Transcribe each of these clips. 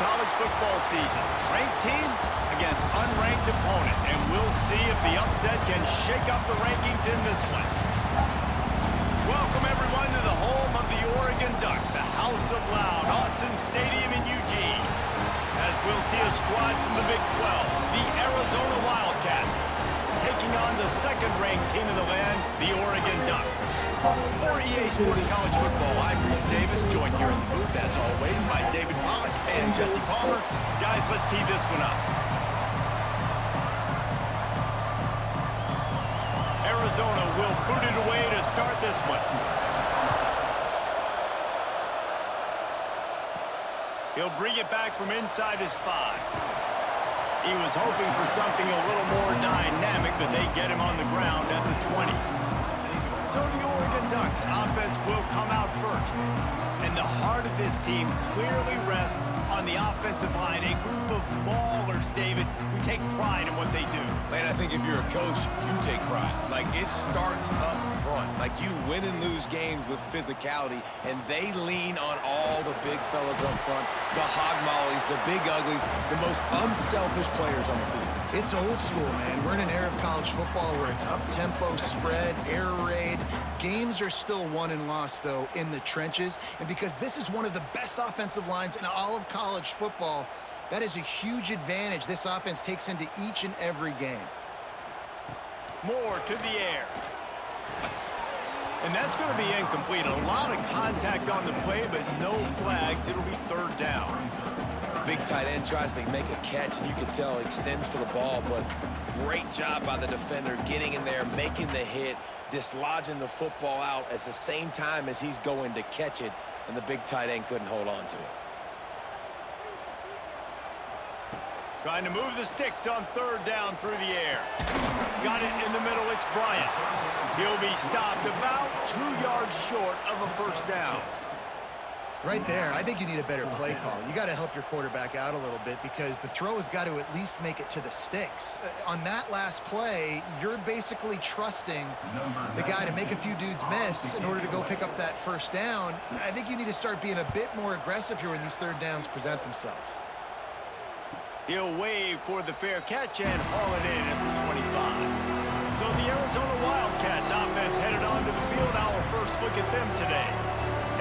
college football season. Ranked team against unranked opponent, and we'll see if the upset can shake up the rankings in this one. Welcome, everyone, to the home of the Oregon Ducks, the House of Loud, Autzen Stadium in Eugene. As we'll see a squad from the Big 12, the Arizona Wildcats, taking on the second-ranked team in the land, the Oregon Ducks. For EA Sports College Football, I'm Reese Davis, joined here in the booth, as always, by David Pollack and Jesse Palmer. Guys, let's tee this one up. Arizona will boot it away to start this one. He'll bring it back from inside his 5. He was hoping for something a little more dynamic, but they get him on the ground at the 20. So the Oregon Ducks offense will come out first. And the heart of this team clearly rests on the offensive line, a group of ballers, David, who take pride in what they do. Man, I think if you're a coach, you take pride. Like, it starts up front. Like, you win and lose games with physicality, and they lean on all the big fellas up front, the hog mollies, the big uglies, the most unselfish players on the field. It's old school, man. We're in an era of college football where it's up-tempo, spread, air raid. Games are still won and lost, though, in the trenches. And because this is one of the best offensive lines in all of college football, that is a huge advantage this offense takes into each and every game. More to the air. And that's going to be incomplete. A lot of contact on the play, but no flags. It'll be third down. Big tight end tries to make a catch, and you can tell he extends for the ball, but great job by the defender getting in there, making the hit, dislodging the football out at the same time as he's going to catch it, and the big tight end couldn't hold on to it. Trying to move the sticks on third down through the air. Got it in the middle. It's Bryant. He'll be stopped about 2 yards short of a first down. Right there, I think you need a better play call. You got to help your quarterback out a little bit because the throw has got to at least make it to the sticks. On that last play, you're basically trusting the guy to make a few dudes miss in order to go pick up that first down. I think you need to start being a bit more aggressive here when these third downs present themselves. He'll wave for the fair catch and haul it in at the 25. So the Arizona Wildcats offense headed onto the field. Our first look at them today.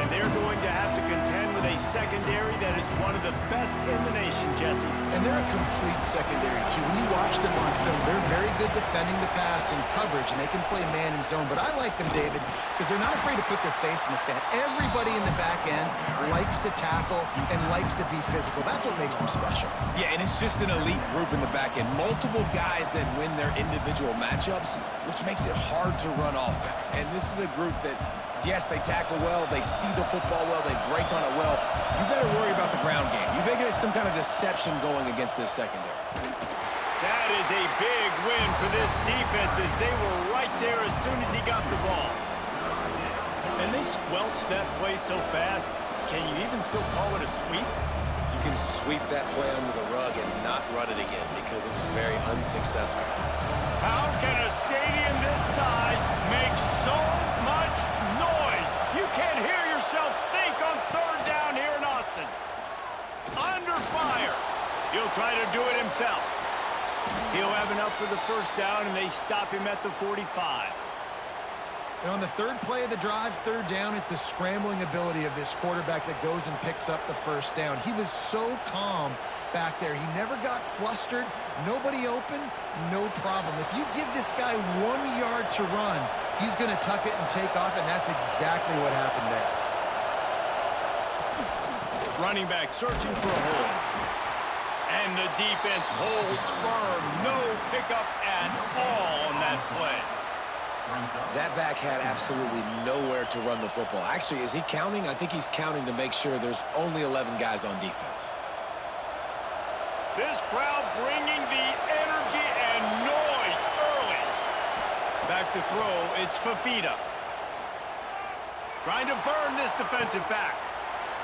And they're going to have to contend with a secondary that is one of the best in the nation, Jesse. And they're a complete secondary, too. When you watch them on film, they're very good defending the pass and coverage, and they can play man and zone. But I like them, David, because they're not afraid to put their face in the fan. Everybody in the back end likes to tackle and likes to be physical. That's what makes them special. Yeah, and it's just an elite group in the back end. Multiple guys that win their individual matchups, which makes it hard to run offense. And this is a group that, yes, they tackle well, they see the football well, they break on it well. You better worry about the ground game. You better get some kind of deception going against this secondary. That is a big win for this defense as they were right there as soon as he got the ball. And they squelched that play so fast, can you even still call it a sweep? You can sweep that play under the rug and not run it again because it was very unsuccessful. How can a stadium this size make so much noise? You can't hear yourself think on third down here in Autzen. Under fire. He'll try to do it himself. He'll have enough for the first down, and they stop him at the 45. And on the third play of the drive, third down, it's the scrambling ability of this quarterback that goes and picks up the first down. He was so calm back there. He never got flustered. Nobody open, no problem. If you give this guy 1 yard to run, he's going to tuck it and take off, and that's exactly what happened there. Running back searching for a hole. And the defense holds firm. No pickup at all on that play. That back had absolutely nowhere to run the football. Actually, is he counting? I think he's counting to make sure there's only 11 guys on defense. This crowd bringing the energy and noise early. Back to throw, it's Fafita. Trying to burn this defensive back.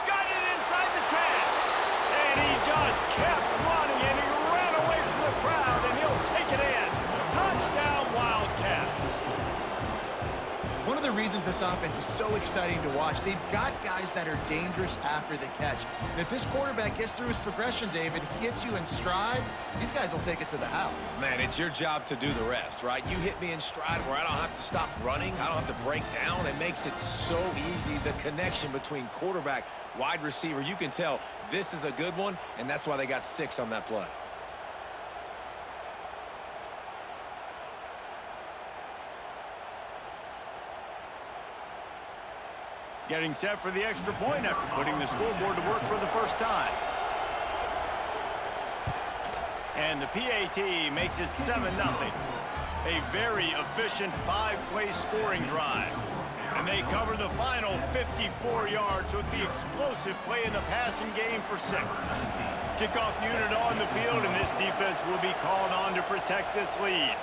Got it inside the 10. And he just kept running, and he ran away from the crowd, and he'll take it in. Touchdown, Wildcats. One of the reasons this offense is so exciting to watch. They've got guys that are dangerous after the catch. And if this quarterback gets through his progression, David, he hits you in stride, these guys will take it to the house. Man, it's your job to do the rest, right? You hit me in stride where I don't have to stop running. I don't have to break down. It makes it so easy. The connection between quarterback, wide receiver, you can tell this is a good one, and that's why they got 6 on that play. Getting set for the extra point after putting the scoreboard to work for the first time. And the PAT makes it 7-0. A very efficient 5-play scoring drive. And they cover the final 54 yards with the explosive play in the passing game for 6. Kickoff unit on the field, and this defense will be called on to protect this lead.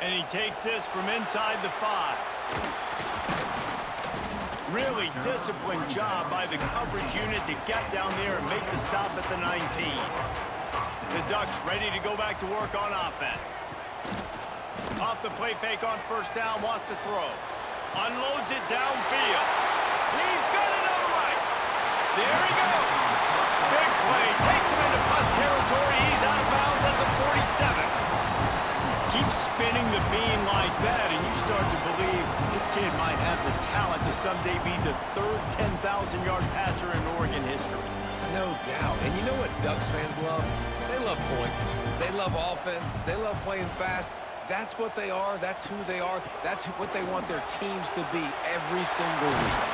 And he takes this from inside the 5. Really disciplined job by the coverage unit to get down there and make the stop at the 19. The Ducks ready to go back to work on offense. Off the play fake on first down, wants to throw. Unloads it downfield. He's got it on the right. There he goes. Big play. Takes him into plus territory. He's out of bounds at the 47. Keep spinning the beam like that, and you start to believe this kid might have the talent to someday be the 3rd 10,000-yard passer in Oregon history. No doubt. And you know what Ducks fans love? They love points. They love offense. They love playing fast. That's what they are. That's who they are. That's what they want their teams to be every single week.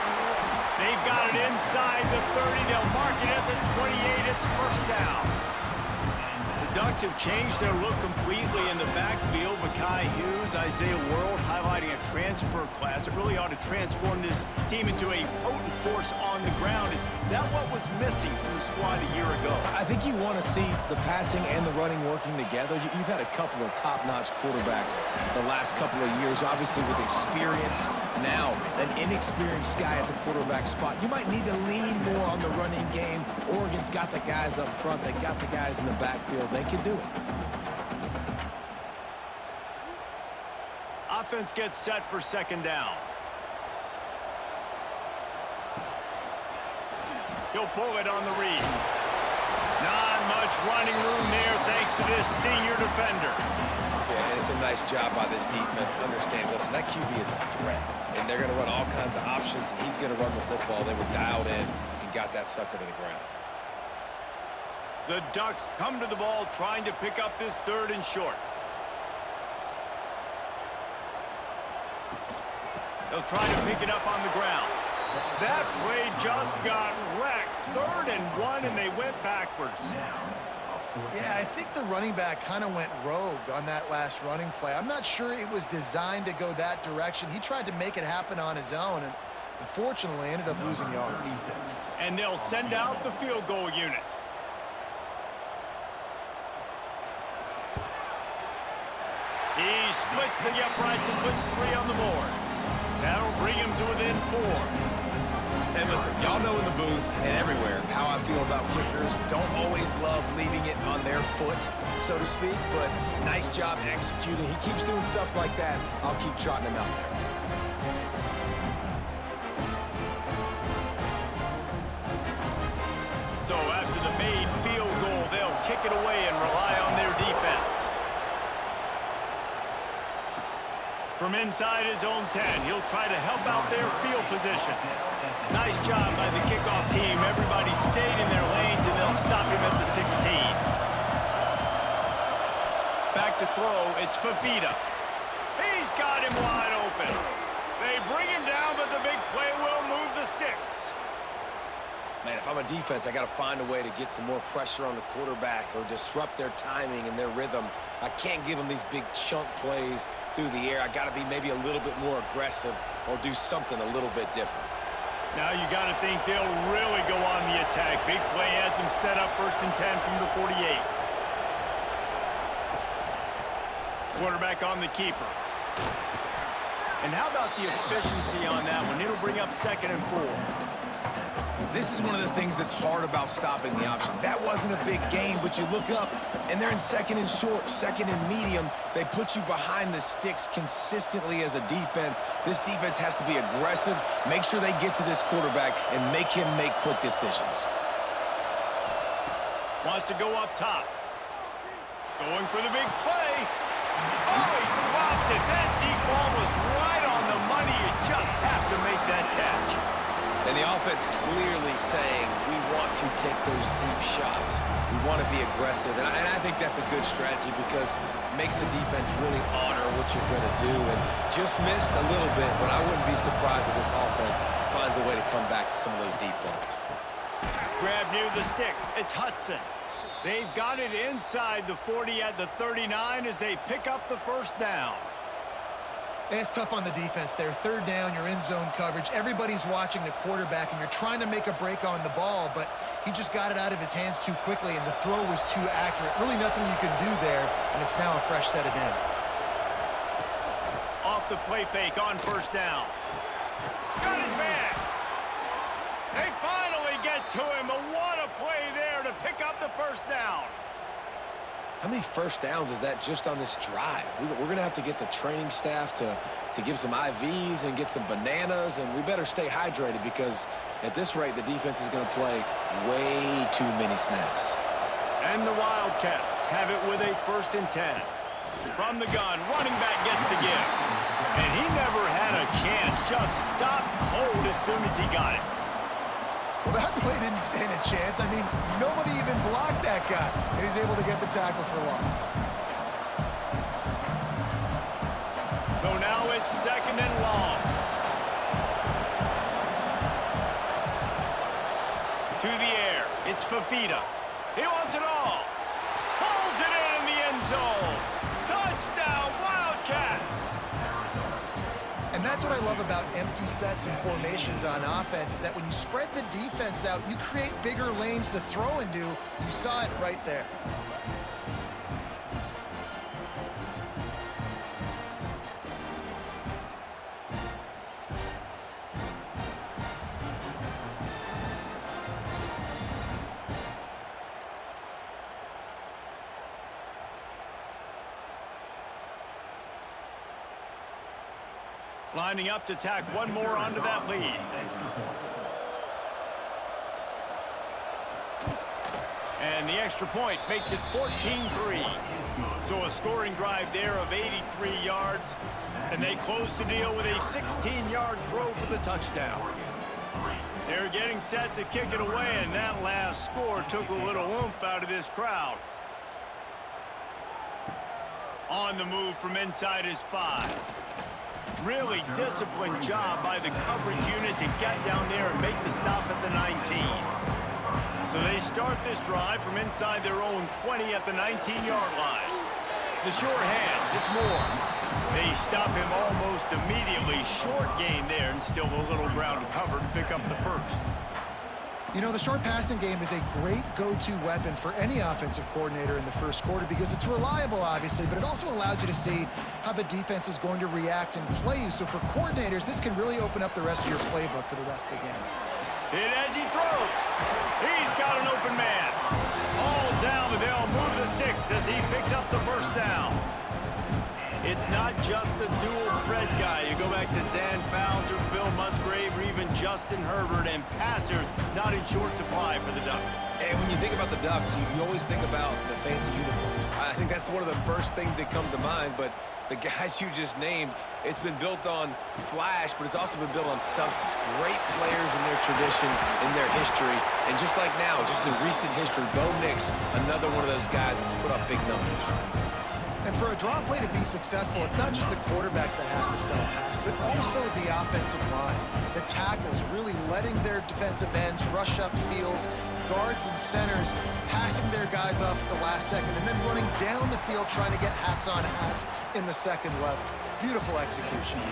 They've got it inside the 30. They'll mark it at the 28. It's first down. The Ducks have changed their look completely in the backfield. Mekhi Hughes, Isaiah World highlighting a transfer class. It really ought to transform this team into a potent force on the ground. Is that what was missing from the squad a year ago? I think you want to see the passing and the running working together. You've had a couple of top-notch quarterbacks the last couple of years, obviously with experience. Now, an inexperienced guy at the quarterback spot. You might need to lean more on the running game. Oregon's got the guys up front. They got the guys in the backfield. They can do it. Offense gets set for second down. He'll pull it on the read. Not much running room there thanks to this senior defender. Yeah, and it's a nice job by this defense. Understand, listen, that QB is a threat. And they're going to run all kinds of options, and he's going to run the football. They were dialed in and got that sucker to the ground. The Ducks come to the ball trying to pick up this 3rd and short. They'll try to pick it up on the ground. That play just got wrecked. 3rd and 1, and they went backwards. Yeah, I think the running back kind of went rogue on that last running play. I'm not sure it was designed to go that direction. He tried to make it happen on his own, and unfortunately ended up losing yards. And they'll send out the field goal unit. He splits the uprights and puts 3 on the board. That'll bring him to within 4. And listen, y'all know in the booth and everywhere how I feel about kickers. Don't always love leaving it on their foot, so to speak, but nice job executing. He keeps doing stuff like that. I'll keep trotting him out there. So after the made field goal, they'll kick it away and rely on their defense. From inside his own 10, he'll try to help out their field position. Nice job by the kickoff team. Everybody stayed in their lanes, and they'll stop him at the 16. Back to throw, it's Fafita. He's got him wide open. They bring him down, but the big play will move the sticks. Man, if I'm a defense, I got to find a way to get some more pressure on the quarterback or disrupt their timing and their rhythm. I can't give them these big chunk plays through the air. I got to be maybe a little bit more aggressive or do something a little bit different. Now you got to think they'll really go on the attack. Big play has them set up 1st and 10 from the 48. Quarterback on the keeper. And how about the efficiency on that one? It'll bring up 2nd and 4. This is one of the things that's hard about stopping the option. That wasn't a big gain, but you look up, and they're in second and short, second and medium. They put you behind the sticks consistently as a defense. This defense has to be aggressive, make sure they get to this quarterback, and make him make quick decisions. Wants to go up top. Going for the big play. Oh, he dropped it. That deep ball was right on the money. You just have to make that catch. And the offense clearly saying, we want to take those deep shots. We want to be aggressive. And I think that's a good strategy because it makes the defense really honor what you're going to do. And just missed a little bit, but I wouldn't be surprised if this offense finds a way to come back to some of those deep balls. Grab near the sticks. It's Hudson. They've got it inside the 40 at the 39 as they pick up the first down. And it's tough on the defense there. Third down, you're in zone coverage. Everybody's watching the quarterback, and you're trying to make a break on the ball, but he just got it out of his hands too quickly, and the throw was too accurate. Really nothing you can do there, and it's now a fresh set of downs. Off the play fake on first down. Got his man. They finally get to him. But what a play there to pick up the first down. How many first downs is that just on this drive? We're going to have to get the training staff to give some IVs and get some bananas, and we better stay hydrated because at this rate, the defense is going to play way too many snaps. And the Wildcats have it with a 1st and 10. From the gun, running back gets to give. And he never had a chance, just stopped cold as soon as he got it. Well, that play didn't stand a chance. I mean, nobody even blocked that guy. And he's able to get the tackle for loss. So now it's 2nd and long. To the air, it's Fafita. He wants it all. Pulls it in the end zone. Touchdown, Wildcats! And that's what I love about empty sets and formations on offense is that when you spread the defense out, you create bigger lanes to throw into. You saw it right there. Lining up to tack one more onto that lead. And the extra point makes it 14-3. So a scoring drive there of 83 yards. And they close the deal with a 16-yard throw for the touchdown. They're getting set to kick it away, and that last score took a little oomph out of this crowd. On the move from inside his 5. Really disciplined job by the coverage unit to get down there and make the stop at the 19. So they start this drive from inside their own 20 at the 19-yard line. The short hands, it's Moore. They stop him almost immediately. Short gain there and still a little ground to cover to pick up the first. You know, the short passing game is a great go-to weapon for any offensive coordinator in the first quarter because it's reliable, obviously, but it also allows you to see how the defense is going to react and play you. So for coordinators, this can really open up the rest of your playbook for the rest of the game. Hit as he throws. He's got an open man. All down, but they'll move the sticks as he picks up the first down. It's not just a dual threat guy. You go back to Dan Fouts or Bill Musgrave or even Justin Herbert, and passers not in short supply for the Ducks. And when you think about the Ducks, you always think about the fancy uniforms. I think that's one of the first things that come to mind, but the guys you just named, it's been built on flash, but it's also been built on substance. Great players in their tradition, in their history, and just like now, just in the recent history, Bo Nix, another one of those guys that's put up big numbers. And for a draw play to be successful, it's not just the quarterback that has to sell pass, but also the offensive line. The tackles really letting their defensive ends rush upfield, guards and centers passing their guys off at the last second, and then running down the field trying to get hats on hats in the second level. Beautiful execution.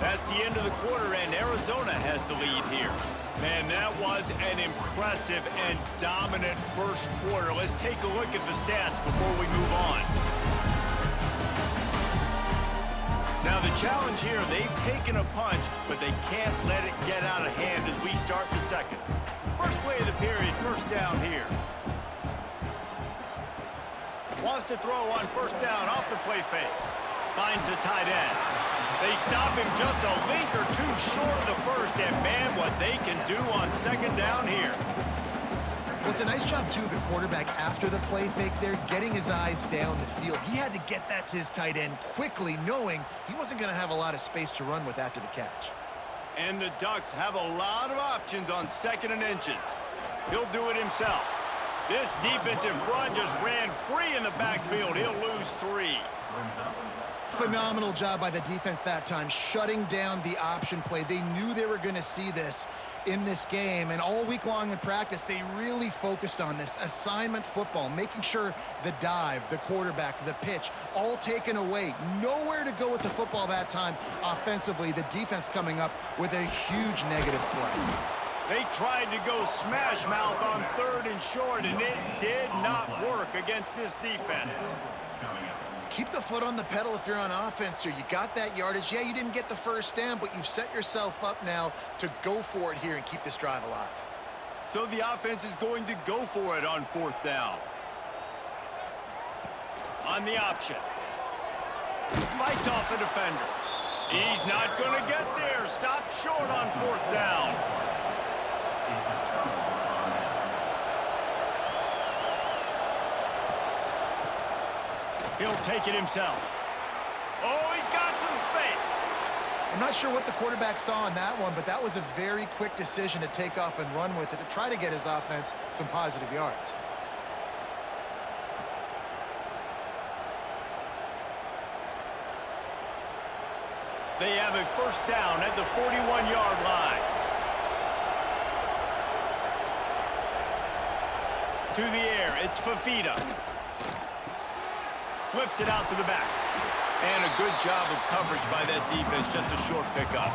That's the end of the quarter, and Arizona has the lead here. Man, that was an impressive and dominant first quarter. Let's take a look at the stats before we move on. Now the challenge here, they've taken a punch, but they can't let it get out of hand as we start the second. first down here. Wants to throw on first down off the play fake. Finds the tight end. They stop him just a link or two short of the first, and man, what they can do on second down here. Well, it's a nice job, too, of the quarterback after the play fake there, getting his eyes down the field. He had to get that to his tight end quickly, knowing he wasn't going to have a lot of space to run with after the catch. And the Ducks have a lot of options on 2nd and inches. He'll do it himself. This defensive front just ran free in the backfield. He'll lose 3. Phenomenal job by the defense that time, shutting down the option play. They knew they were going to see this in this game, and all week long in practice, they really focused on this assignment football, making sure the dive, the quarterback, the pitch, all taken away. Nowhere to go with the football that time offensively. The defense coming up with a huge negative play. They tried to go smash mouth on 3rd and short, and it did not work against this defense. Keep the foot on the pedal if you're on offense here. You got that yardage. Yeah, you didn't get the first down, but you've set yourself up now to go for it here and keep this drive alive. So the offense is going to go for it on 4th down. On the option. Fights off a defender. He's not going to get there. Stop short on 4th down. He'll take it himself. Oh, he's got some space. I'm not sure what the quarterback saw on that one, but that was a very quick decision to take off and run with it to try to get his offense some positive yards. They have a first down at the 41-yard line. To the air, it's Fafita. Flips it out to the back. And a good job of coverage by that defense, just a short pickup.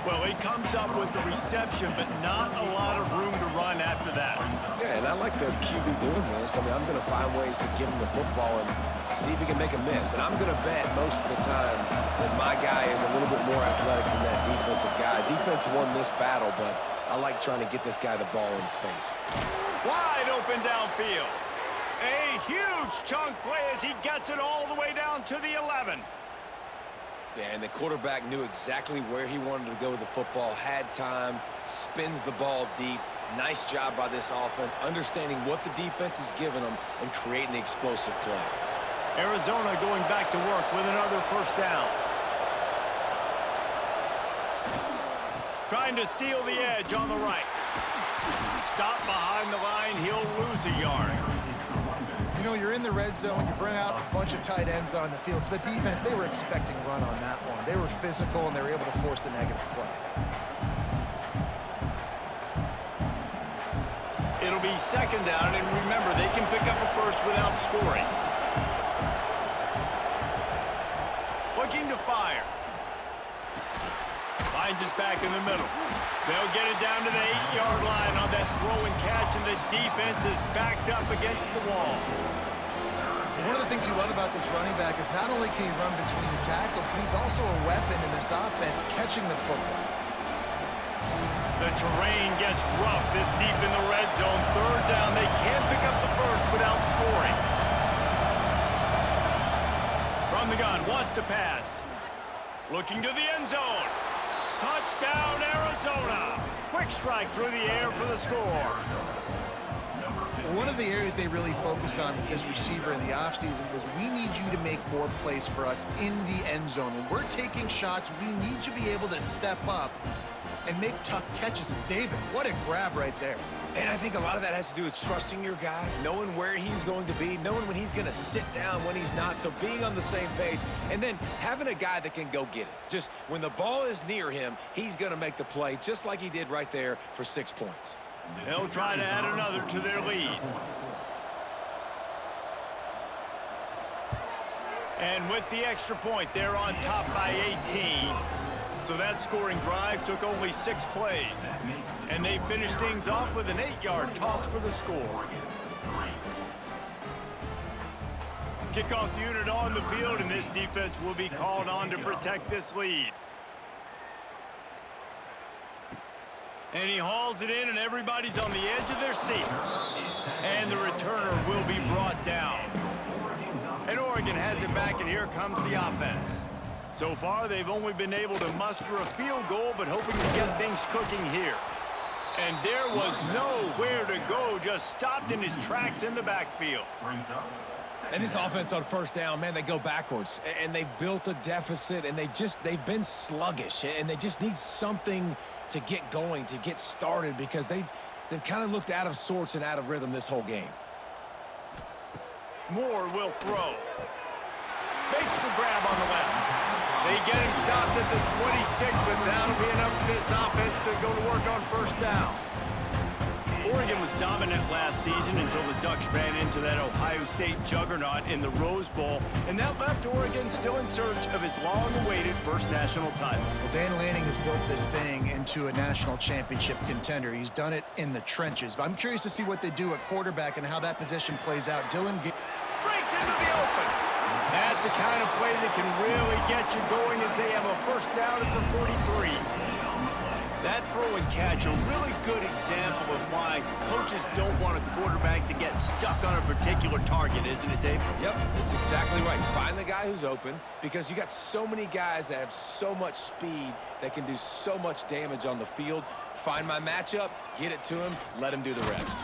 Well, he comes up with the reception, but not a lot of room to run after that. Yeah, and I like the QB doing this. I mean, I'm going to find ways to give him the football and see if he can make a miss. And I'm going to bet most of the time that my guy is a little bit more athletic than that defensive guy. Defense won this battle, but I like trying to get this guy the ball in space. Wide open downfield. A huge chunk play as he gets it all the way down to the 11. Yeah, and the quarterback knew exactly where he wanted to go with the football, had time, spins the ball deep. Nice job by this offense, understanding what the defense is giving them and creating the explosive play. Arizona going back to work with another first down. Trying to seal the edge on the right. Stop behind the line, he'll lose a yard. You know, you're in the red zone, you bring out a bunch of tight ends on the field. So the defense, they were expecting run on that one. They were physical, and they were able to force the negative play. It'll be second down, and remember, they can pick up a first without scoring. Looking to fire. Finds his back in the middle. They'll get it down to the 8-yard line on that throw and catch, and the defense is backed up against the wall. One of the things you love about this running back is not only can he run between the tackles, but he's also a weapon in this offense, catching the football. The terrain gets rough this deep in the red zone. Third down, they can't pick up the first without scoring. From the gun, wants to pass. Looking to the end zone. Touchdown, Arizona. Quick strike through the air for the score. One of the areas they really focused on with this receiver in the offseason was we need you to make more plays for us in the end zone. When we're taking shots, we need you to be able to step up and make tough catches. And David, what a grab right there. And I think a lot of that has to do with trusting your guy, knowing where he's going to be, knowing when he's going to sit down, when he's not, so being on the same page, and then having a guy that can go get it. Just when the ball is near him, he's going to make the play, just like he did right there for 6 points. They'll try to add another to their lead. And with the extra point, they're on top by 18. So that scoring drive took only 6 plays. And they finished things off with an 8-yard toss for the score. Kickoff unit on the field, and this defense will be called on to protect this lead. And he hauls it in, and everybody's on the edge of their seats. And the returner will be brought down. And Oregon has it back, and here comes the offense. So far, they've only been able to muster a field goal, but hoping to get things cooking here. And there was nowhere to go, just stopped in his tracks in the backfield. And this offense on first down, man, they go backwards. And they've built a deficit, and they've been sluggish. And they just need something to get going, to get started, because they've kind of looked out of sorts and out of rhythm this whole game. Moore will throw. Makes the grab on the left. They get him stopped at the 26, but that'll be enough for this offense to go to work on first down. Oregon was dominant last season until the Ducks ran into that Ohio State juggernaut in the Rose Bowl, and that left Oregon still in search of his long-awaited first national title. Well, Dan Lanning has built this thing into a national championship contender. He's done it in the trenches. But I'm curious to see what they do at quarterback and how that position plays out. Dylan breaks into the open. That's the kind of play that can really get you going as they have a first down at the 43. That throw and catch, a really good example of why coaches don't want a quarterback to get stuck on a particular target, isn't it, Dave? Yep, that's exactly right. Find the guy who's open, because you got so many guys that have so much speed that can do so much damage on the field. Find my matchup, get it to him, let him do the rest.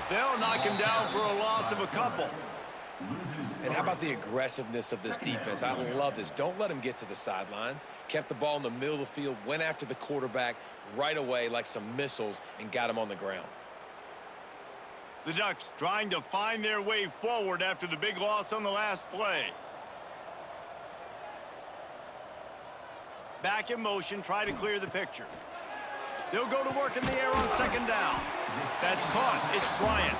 They'll knock him down for a loss of a couple. And how about the aggressiveness of this defense? I love this. Don't let him get to the sideline. Kept the ball in the middle of the field, went after the quarterback right away like some missiles, and got him on the ground. The Ducks trying to find their way forward after the big loss on the last play. Back in motion, try to clear the picture. They'll go to work in the air on second down. That's caught. It's Bryant.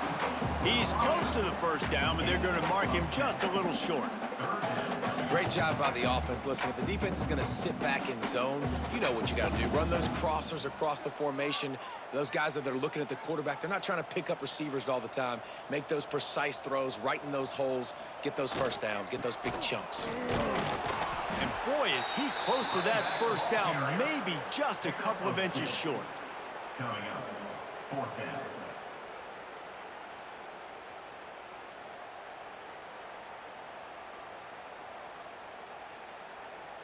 He's close to the first down, but they're going to mark him just a little short. Great job by the offense. Listen, if the defense is going to sit back in zone, you know what you got to do. Run those crossers across the formation. Those guys that are looking at the quarterback, they're not trying to pick up receivers all the time. Make those precise throws, right in those holes, get those first downs, get those big chunks. And boy, is he close to that first down, maybe just a couple of inches short. Coming up, fourth down.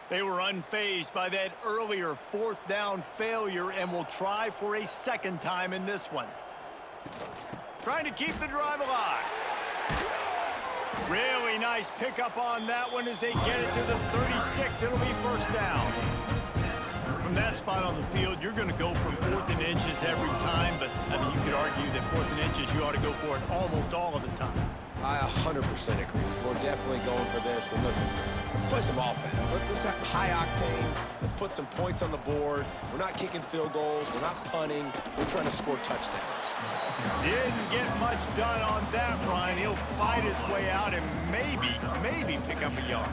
They were unfazed by that earlier fourth down failure and will try for a second time in this one. Trying to keep the drive alive. Really nice pickup on that one as they get it to the 36. It'll be first down. From that spot on the field, you're going to go for 4th and inches every time, but I mean, you could argue that 4th and inches, you ought to go for it almost all of the time. I 100% agree. We're definitely going for this. And listen, let's play some offense. Let's have high octane. Let's put some points on the board. We're not kicking field goals. We're not punting. We're trying to score touchdowns. Didn't get much done on that run. He'll fight his way out and maybe pick up a yard.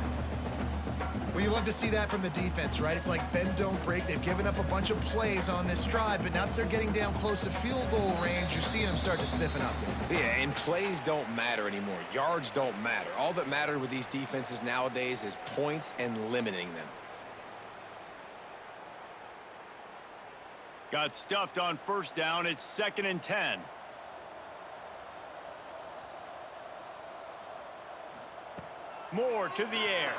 Well, you love to see that from the defense, right? It's like bend, don't break. They've given up a bunch of plays on this drive, but now that they're getting down close to field goal range, you're seeing them start to stiffen up. Yeah, and plays don't matter anymore. Yards don't matter. All that matters with these defenses nowadays is points and limiting them. Got stuffed on first down. It's 2nd and 10. Moore to the air.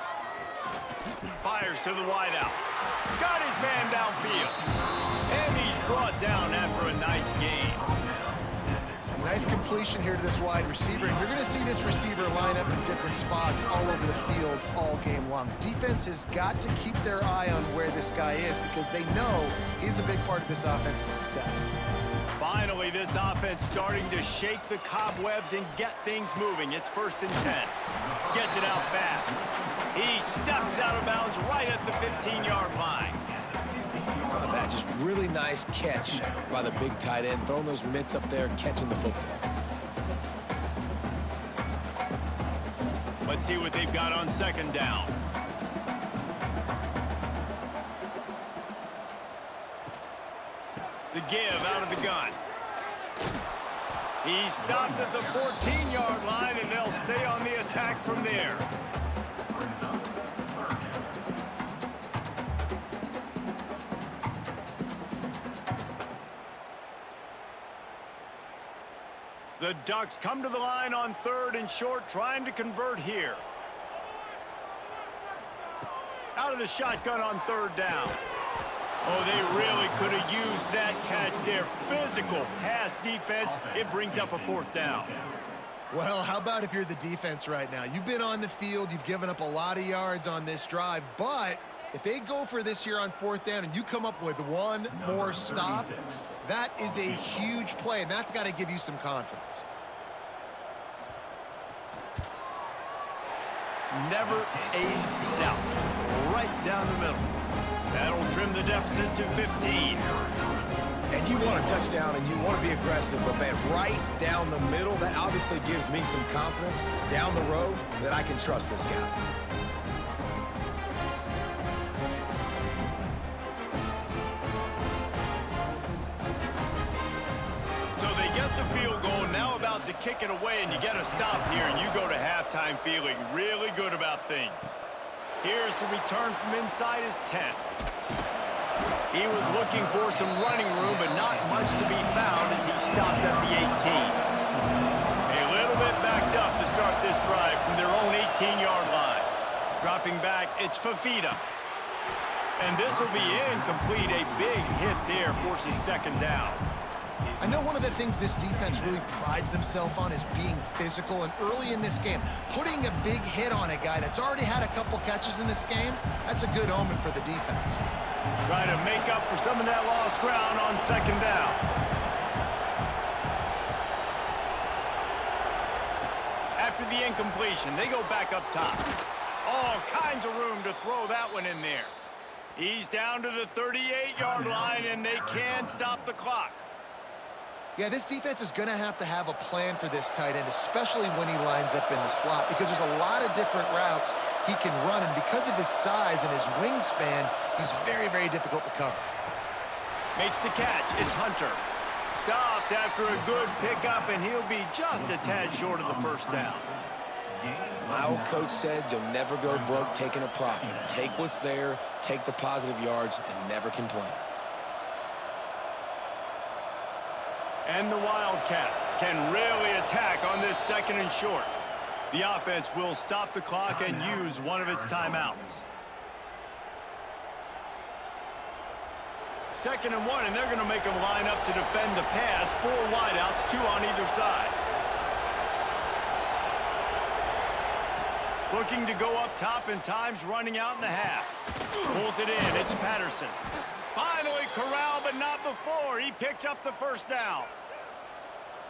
Fires to the wideout. Got his man downfield. And he's brought down after a nice gain. Nice completion here to this wide receiver. And you're going to see this receiver line up in different spots all over the field all game long. Defense has got to keep their eye on where this guy is because they know he's a big part of this offense's success. Finally, this offense starting to shake the cobwebs and get things moving. It's 1st and 10. Gets it out fast. He steps out of bounds right at the 15-yard line. Oh, that just really nice catch by the big tight end, throwing those mitts up there, catching the football. Let's see what they've got on 2nd down. The give out of the gun. He stopped at the 14-yard line, and they'll stay on the attack from there. The Ducks come to the line on 3rd and short, trying to convert here. Out of the shotgun on 3rd down. Oh, they really could have used that catch there. Physical pass defense. It brings up a 4th down. Well, how about if you're the defense right now? You've been on the field, you've given up a lot of yards on this drive, but if they go for this here on 4th down and you come up with one more stop, that is a huge play, and that's got to give you some confidence. Never a doubt. Right down the middle. That'll trim the deficit to 15. And you want a touchdown and you want to be aggressive, but man, right down the middle, that obviously gives me some confidence down the road that I can trust this guy. So they get the field goal, now about to kick it away, and you get a stop here, and you go to halftime feeling really good about things. Here's the return from inside his 10. He was looking for some running room, but not much to be found as he stopped at the 18. A little bit backed up to start this drive from their own 18-yard line. Dropping back, it's Fafita. And this will be incomplete. A big hit there forces 2nd down. I know one of the things this defense really prides themselves on is being physical, and early in this game, putting a big hit on a guy that's already had a couple catches in this game, that's a good omen for the defense. Trying to make up for some of that lost ground on 2nd down. After the incompletion, they go back up top. All kinds of room to throw that one in there. He's down to the 38-yard line, and they can't stop the clock. Yeah, this defense is going to have a plan for this tight end, especially when he lines up in the slot, because there's a lot of different routes he can run, and because of his size and his wingspan, he's very, very difficult to cover. Makes the catch. It's Hunter. Stopped after a good pickup, and he'll be just a tad short of the 1st down. My old coach said you'll never go broke taking a profit. Take what's there, take the positive yards, and never complain. And the Wildcats can really attack on this 2nd and short. The offense will stop the clock and use one of its timeouts. 2nd and 1, and they're going to make them line up to defend the pass. 4 wideouts, 2 on either side. Looking to go up top, and time's running out in the half. Pulls it in. It's Patterson. Finally corralled, but not before. He picks up the 1st down.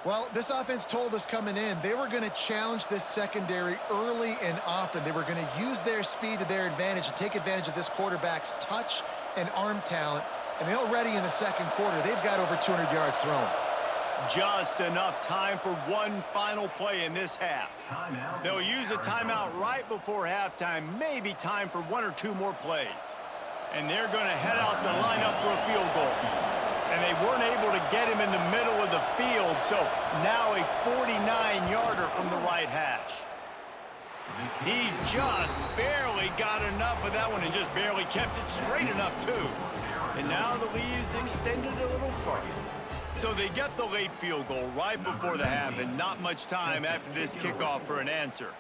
Well, this offense told us coming in they were going to challenge this secondary early and often. They were going to use their speed to their advantage and take advantage of this quarterback's touch and arm talent. And already in the 2nd quarter, they've got over 200 yards thrown. Just enough time for one final play in this half. They'll use a timeout right before halftime, maybe time for 1 or 2 more plays. And they're going to head out to line up for a field goal. And they weren't able to get him in the middle of the field, so now a 49-yarder from the right hash. He just barely got enough of that one and just barely kept it straight enough, too. And now the lead is extended a little further. So they get the late field goal right before the half, and not much time after this kickoff for an answer.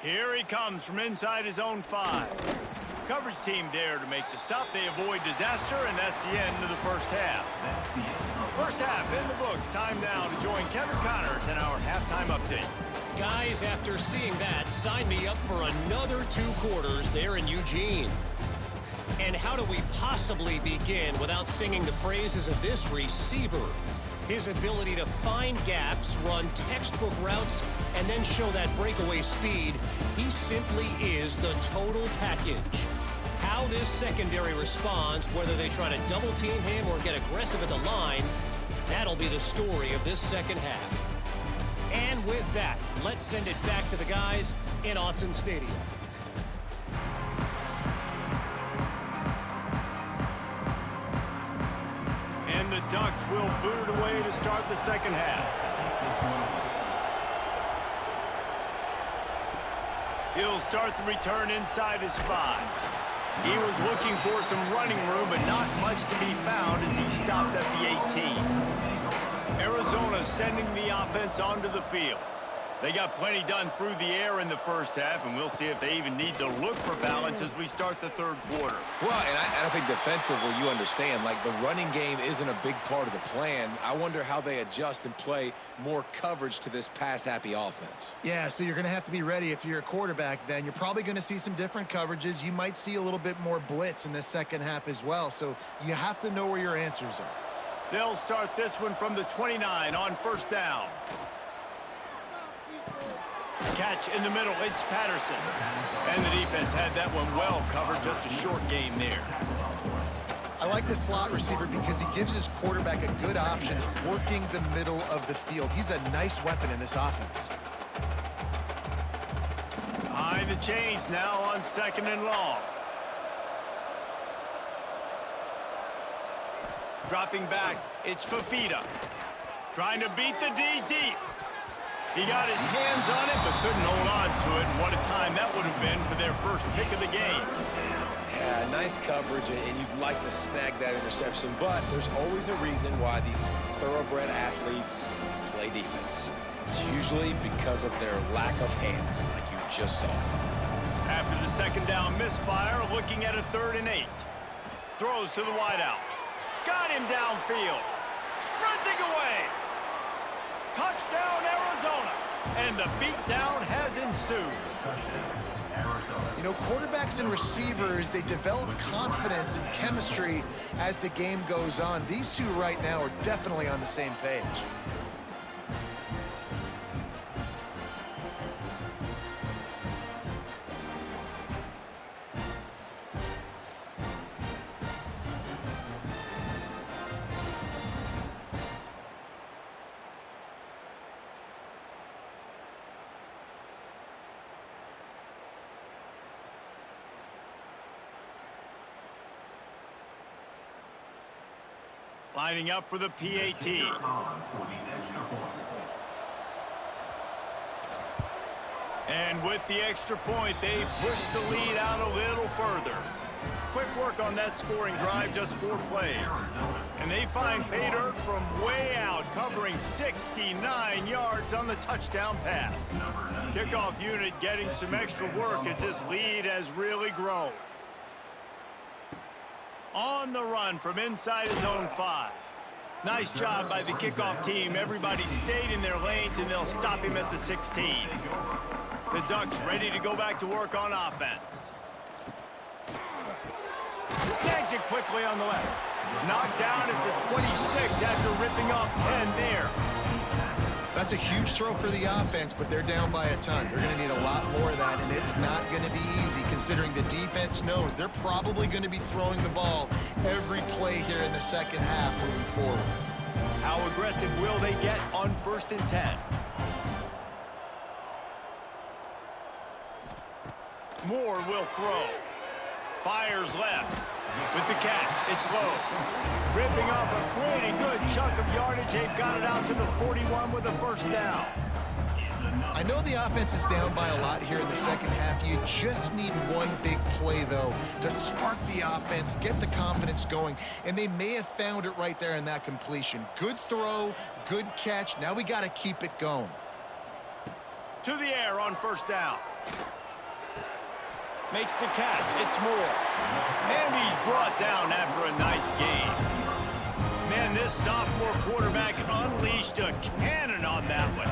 Here he comes from inside his own 5. Coverage team there to make the stop. They avoid disaster, and that's the end of the 1st half. 1st half in the books. Time now to join Kevin Connors in our halftime update. Guys, after seeing that, sign me up for another 2 quarters there in Eugene. And how do we possibly begin without singing the praises of this receiver? His ability to find gaps, run textbook routes, and then show that breakaway speed. He simply is the total package. How this secondary responds, whether they try to double team him or get aggressive at the line, that'll be the story of this 2nd half. And with that, let's send it back to the guys in Autzen Stadium. And the Ducks will boot it away to start the 2nd half. He'll start the return inside his 5. He was looking for some running room, but not much to be found as he stopped at the 18. Arizona sending the offense onto the field. They got plenty done through the air in the first half, and we'll see if they even need to look for balance as we start the third quarter. Well, and I think defensively, you understand, like the running game isn't a big part of the plan. I wonder how they adjust and play more coverage to this pass-happy offense. Yeah, so you're going to have to be ready if you're a quarterback then. You're probably going to see some different coverages. You might see a little bit more blitz in the second half as well, so you have to know where your answers are. They'll start this one from the 29 on first down. Catch in the middle, it's Patterson. And the defense had that one well covered, just a short game there. I like the slot receiver because he gives his quarterback a good option working the middle of the field. He's a nice weapon in this offense. Behind the chains now on second and long. Dropping back, it's Fafita. Trying to beat the D deep. He got his hands on it, but couldn't hold on to it. And what a time that would have been for their first pick of the game. Yeah, nice coverage, and you'd like to snag that interception, but there's always a reason why these thoroughbred athletes play defense. It's usually because of their lack of hands, like you just saw. After the second down misfire, looking at a 3rd and 8. Throws to the wideout. Got him downfield. Sprinting away. Touchdown, Arizona. And the beatdown has ensued. You know, quarterbacks and receivers, they develop confidence and chemistry as the game goes on. These two right now are definitely on the same page. Lining up for the PAT. And with the extra point, they push the lead out a little further. Quick work on that scoring drive, just 4 plays. And they find pay dirt from way out, covering 69 yards on the touchdown pass. Kickoff unit getting some extra work as this lead has really grown. On the run from inside his own 5. Nice job by the kickoff team. Everybody stayed in their lanes, and they'll stop him at the 16. The Ducks ready to go back to work on offense. Snags it quickly on the left. Knocked down at the 26 after ripping off 10 there. That's a huge throw for the offense, but they're down by a ton. They're going to need a lot more of that, and it's not going to be easy considering the defense knows they're probably going to be throwing the ball every play here in the second half moving forward. How aggressive will they get on 1st and 10? Moore will throw. Fires left. With the catch, it's low. Ripping off a pretty good chunk of yardage. They've got it out to the 41 with a 1st down. I know the offense is down by a lot here in the second half. You just need one big play, though, to spark the offense, get the confidence going, and they may have found it right there in that completion. Good throw, good catch. Now we got to keep it going. To the air on 1st down. Makes the catch. It's Moore. And he's brought down after a nice game. Man, this sophomore quarterback unleashed a cannon on that one.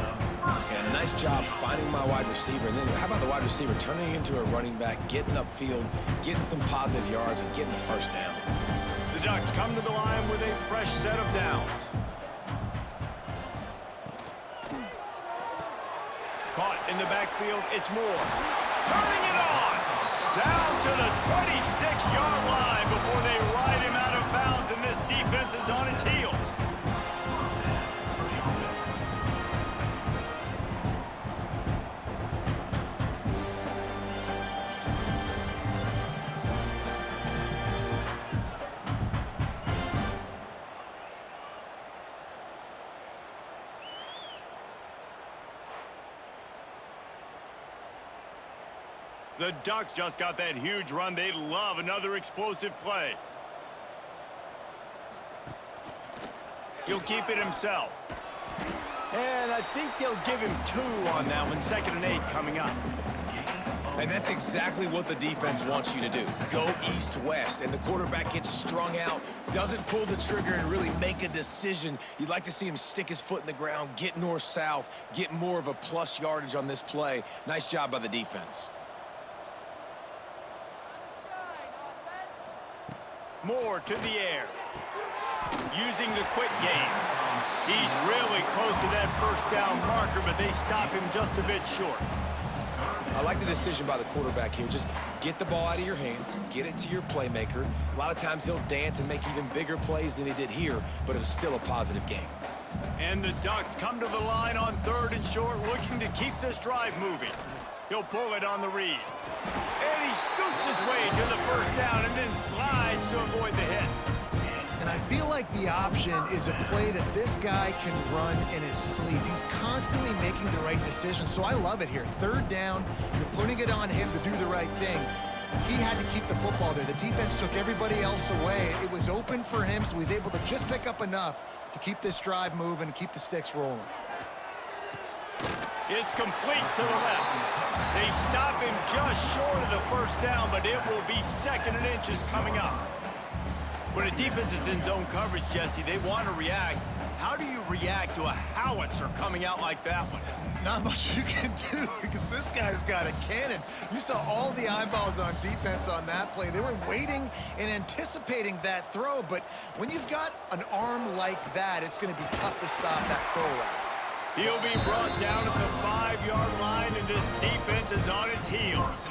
And a nice job finding my wide receiver. And then how about the wide receiver turning into a running back, getting upfield, getting some positive yards, and getting the 1st down. The Ducks come to the line with a fresh set of downs. Caught in the backfield, it's Moore. Turning it on! Down to the 26-yard line before they ride him out of bounds, and this defense is on its heels. The Ducks just got that huge run. They'd love another explosive play. He'll keep it himself. I think they'll give him 2 on that one. 2nd and 8 coming up. And that's exactly what the defense wants you to do. Go east-west, and the quarterback gets strung out, doesn't pull the trigger and really make a decision. You'd like to see him stick his foot in the ground, get north-south, get more of a plus yardage on this play. Nice job by the defense. Moore to the air. Using the quick game. He's really close to that 1st down marker, but they stop him just a bit short. I like the decision by the quarterback here. Just get the ball out of your hands, get it to your playmaker. A lot of times he'll dance and make even bigger plays than he did here, but it was still a positive game. And the Ducks come to the line on 3rd and short, looking to keep this drive moving. He'll pull it on the read. And he scoots his way to the 1st down and then slides to avoid the hit. And I feel like the option is a play that this guy can run in his sleep. He's constantly making the right decision, so I love it here. 3rd down, you're putting it on him to do the right thing. He had to keep the football there. The defense took everybody else away. It was open for him, so he's able to just pick up enough to keep this drive moving and keep the sticks rolling. It's complete to the left. They stop him just short of the 1st down, but it will be 2nd and inches coming up. When a defense is in zone coverage, Jesse, they want to react. How do you react to a howitzer coming out like that one? Not much you can do because this guy's got a cannon. You saw all the eyeballs on defense on that play. They were waiting and anticipating that throw, but when you've got an arm like that, it's going to be tough to stop that throw route. He'll be brought down at the 5-yard line, and this defense is on its heels.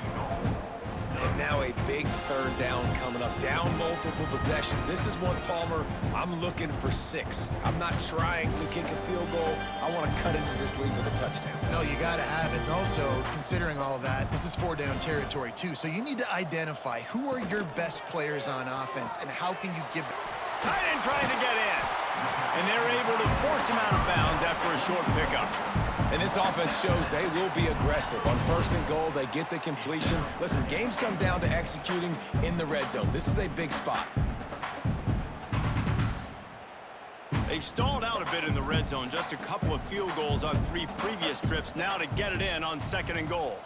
And now a big 3rd down coming up. Down multiple possessions. This is one, Palmer, I'm looking for 6. I'm not trying to kick a field goal. I want to cut into this lead with a touchdown. No, you got to have it. And also, considering all of that, this is 4-down territory, too. So you need to identify who are your best players on offense and how can you give them. Tight end trying to get in. And they're able to force him out of bounds after a short pickup. And this offense shows they will be aggressive. On 1st and goal, they get the completion. Listen, games come down to executing in the red zone. This is a big spot. They've stalled out a bit in the red zone. Just a couple of field goals on 3 previous trips. Now to get it in on 2nd and goal.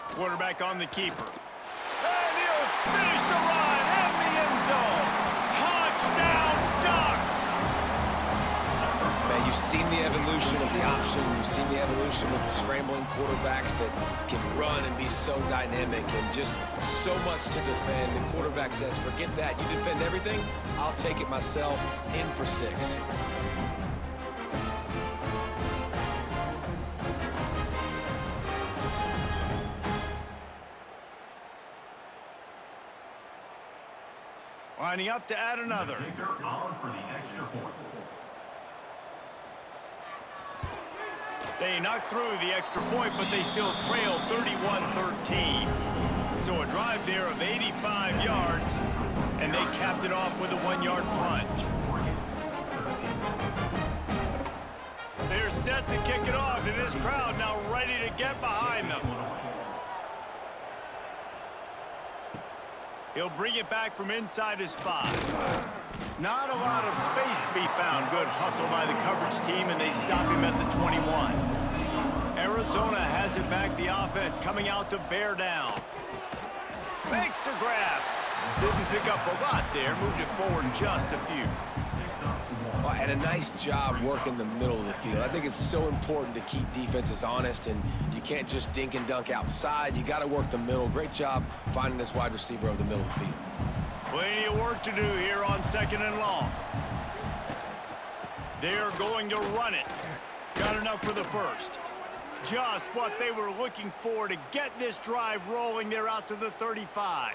Quarterback on the keeper. And he'll finish the run in the end zone. Touchdown, Ducks! Man, you've seen the evolution of the option. You've seen the evolution with scrambling quarterbacks that can run and be so dynamic and just so much to defend. The quarterback says, forget that. You defend everything, I'll take it myself. In for 6. Lining up to add another. Kicker on for the extra point. They knocked through the extra point, but they still trail 31-13. So a drive there of 85 yards, and they capped it off with a 1-yard plunge. They're set to kick it off, and this crowd now ready to get behind them. He'll bring it back from inside his 5. Not a lot of space to be found. Good hustle by the coverage team, and they stop him at the 21. Arizona has it back, the offense coming out to bear down. Makes the grab. Didn't pick up a lot there, moved it forward just a few. Well, and a nice job working the middle of the field. I think it's so important to keep defenses honest, and you can't just dink and dunk outside. You got to work the middle. Great job finding this wide receiver over the middle of the field. Plenty of work to do here on 2nd and long. They're going to run it. Got enough for the 1st. Just what they were looking for to get this drive rolling. They're out to the 35.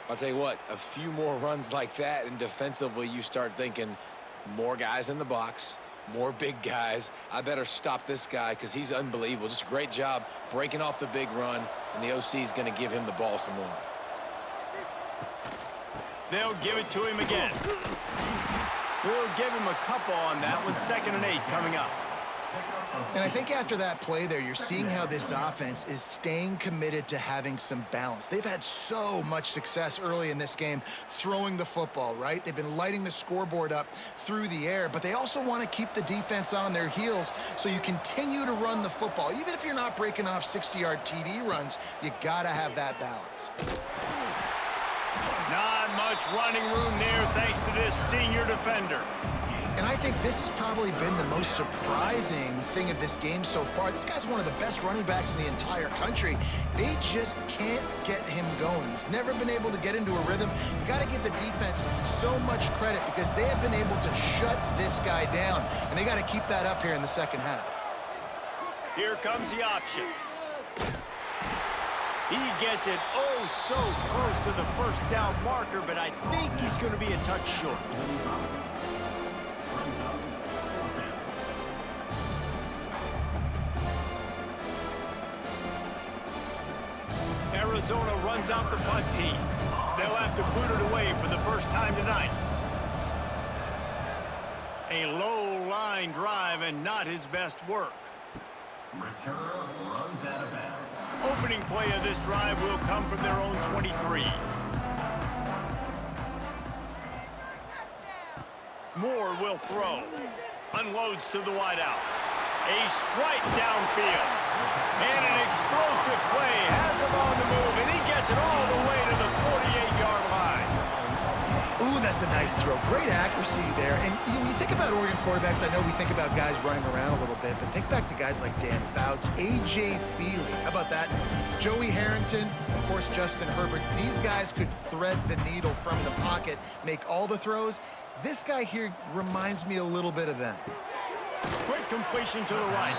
I'll tell you what, a few more runs like that, and defensively you start thinking more guys in the box, more big guys. I better stop this guy because he's unbelievable. Just a great job breaking off the big run, and the OC is going to give him the ball some more. They'll give it to him again. We'll give him a couple on that one. 2nd and 8 coming up. And I think after that play there, you're seeing how this offense is staying committed to having some balance. They've had so much success early in this game throwing the football, right? They've been lighting the scoreboard up through the air, but they also want to keep the defense on their heels so you continue to run the football. Even if you're not breaking off 60-yard TD runs, you got to have that balance. Not much running room there thanks to this senior defender. And I think this has probably been the most surprising thing of this game so far. This guy's one of the best running backs in the entire country. They just can't get him going. He's never been able to get into a rhythm. You got to give the defense so much credit because they have been able to shut this guy down. And they got to keep that up here in the second half. Here comes the option. He gets it oh so close to the first down marker, but I think he's going to be a touch short. Arizona runs out the punt team. They'll have to boot it away for the first time tonight. A low line drive and not his best work. Return runs out of bounds. Opening play of this drive will come from their own 23. Moore will throw. Unloads to the wideout. A strike downfield. And an explosive play has him on the move, and he gets it all the way to the 48-yard line. Ooh, that's a nice throw. Great accuracy there. And when you think about Oregon quarterbacks, I know we think about guys running around a little bit, but think back to guys like Dan Fouts, A.J. Feely. How about that? Joey Harrington, of course, Justin Herbert. These guys could thread the needle from the pocket, make all the throws. This guy here reminds me a little bit of them. Quick completion to the right.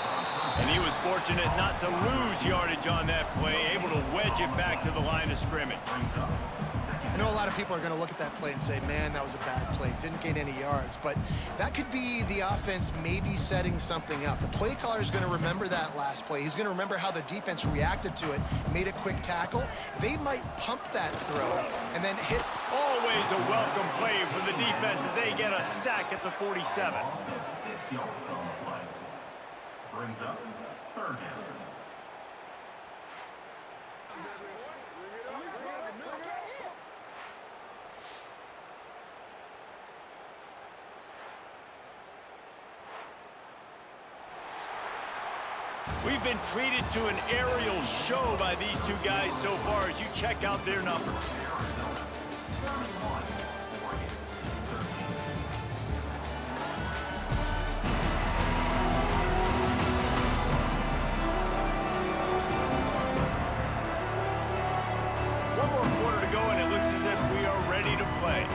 And he was fortunate not to lose yardage on that play, able to wedge it back to the line of scrimmage. I know a lot of people are going to look at that play and say, man, that was a bad play. Didn't gain any yards. But that could be the offense maybe setting something up. The play caller is going to remember that last play. He's going to remember how the defense reacted to it, made a quick tackle. They might pump that throw and then hit. Always a welcome play for the defense as they get a sack at the 47. 6 yards on the play. Brings up third down. We've been treated to an aerial show by these two guys so far as you check out their numbers. One more quarter to go and it looks as if we are ready to play.